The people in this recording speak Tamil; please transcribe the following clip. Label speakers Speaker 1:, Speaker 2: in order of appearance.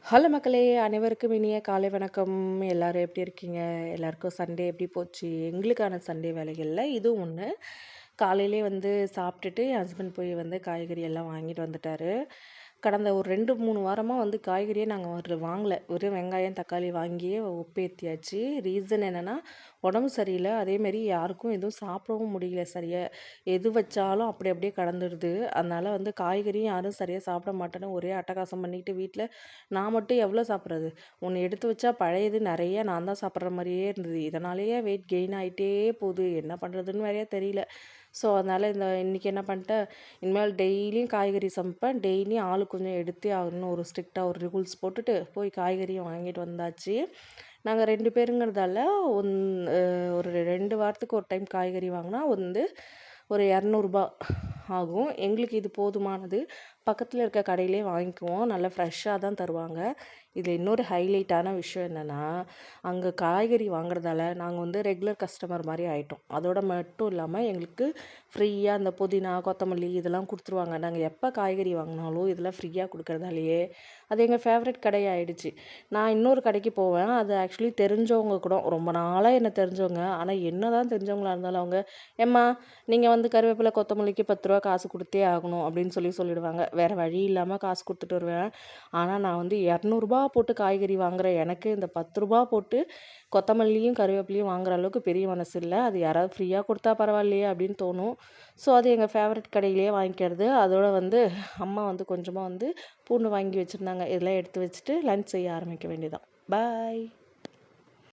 Speaker 1: ஹலோ மக்களே! அனைவருக்கும் இனிய காலை வணக்கம். எல்லாரும் எப்படி இருக்கீங்க? எல்லாருக்கும் சண்டே எப்படி போச்சு? எங்களுக்கான சண்டே வேலைகள்ல இதுவும் ஒண்ணு. காலையிலே சாப்பிட்டுட்டு என் ஹஸ்பண்ட் போய் காய்கறி எல்லாம் வாங்கிட்டு வந்துட்டாரு. கடந்த ஒரு 2, 3 வாரமா காய்கறியே நாங்க வாங்கல. வெறும் வெங்காயம், தக்காளி வாங்கியே உப்பேத்தியாச்சு. ரீசன் என்னன்னா, உடம்பு சரியில்ல. அதேமாரி யாருக்கும் எதுவும் சாப்பிடவும் முடியல சரியா. எது வச்சாலும் அப்படி அப்படியே கடந்துடுது. அதனால காய்கறியும் யாரும் சரியா சாப்பிட மாட்டேன்னு ஒரே அட்டகாசம் பண்ணிட்டு வீட்ல நான் மட்டும் எவ்வளோ சாப்பிட்றது? ஒண்ணு எடுத்து வச்சா பழையது நெறைய நான் தான் சாப்பிட்ற மாரியே இருந்தது. இதனாலேயே வெயிட் கெயின் ஆயிட்டே போகுது. என்ன பண்ணுறதுன்னு வேறயே தெரியல. ஸோ, அதனால இன்னைக்கு என்ன பண்ணிட்டேன், இனிமேல் டெய்லியும் காய்கறி சமைப்பேன். டெய்லியும் ஆளுக்கு கொஞ்சம் எடுத்தே ஆகணும்னு ஒரு ஸ்ட்ரிக்ட்டா ஒரு ரூல்ஸ் போட்டுட்டு போய் காய்கறியும் வாங்கிட்டு வந்தாச்சு. நாங்க 2 பேருங்கிறதால ஒன் அ ஒரு 2 வாரத்துக்கு ஒரு டைம் காய்கறி வாங்குனா ஒரு ரூ. 200 ஆகும். எங்களுக்கு இது போதுமானது. பக்கத்துல இருக்க கடையிலே வாங்கிக்குவோம். நல்லா ஃப்ரெஷ்ஷாக தான் தருவாங்க. இதில இன்னொரு ஹைலைட்டான விஷயம் என்னன்னா, அங்க காய்கறி வாங்குறதால நாங்க ரெகுலர் கஸ்டமர் மாரி ஆயிட்டோம். அதோட மட்டும் இல்லாம எங்களுக்கு ஃப்ரீயா அந்த புதினா, கொத்தமல்லி இதெல்லாம் குடுத்துருவாங்க. நாங்க எப்ப காய்கறி வாங்குனாலும் இதெல்லாம் ஃப்ரீயா குடுக்கறதாலேயே, அது எங்க ஃபேவரட் கடை ஆயிடுச்சு. நான் இன்னொரு கடைக்கு போவேன். அது ஆக்சுவலி தெரிஞ்சவங்க கூட ரொம்ப நாளா என்ன தெரிஞ்சவங்க. ஆனா என்னதான் தெரிஞ்சவங்களா இருந்தாலும் அவங்க, "ஏம்மா நீங்க கருவேப்பிலை, கொத்தமல்லிக்கு ரூ. 10 காசு குடுத்தே ஆகணும்." அப்படின்னு சொல்லிடுவாங்க. வேற வழி இல்லாம காசு குடுத்துட்டு வருவேன். ஆனா நான் ரூ. 200 போட்டு காய்கறி வாங்குற எனக்கு இந்த ரூ. 10 போட்டு கொத்தமல்லியும், கருவேப்பிலையும் வாங்குற அளவுக்கு பெரிய மனசு இல்ல. அது யாராவது ஃப்ரீயா குடுத்தா பரவாயில்லையே அப்படின்னு தோணும். ஸோ, அது எங்க ஃபேவரட் கடையிலேயே வாங்கிக்கிறது. அதோட அம்மா கொஞ்சமா பூண்டு வாங்கி வச்சிருந்தாங்க. இதெல்லாம் எடுத்து வச்சுட்டு லஞ்ச் செய்ய ஆரம்பிக்க வேண்டியதான். பாய்.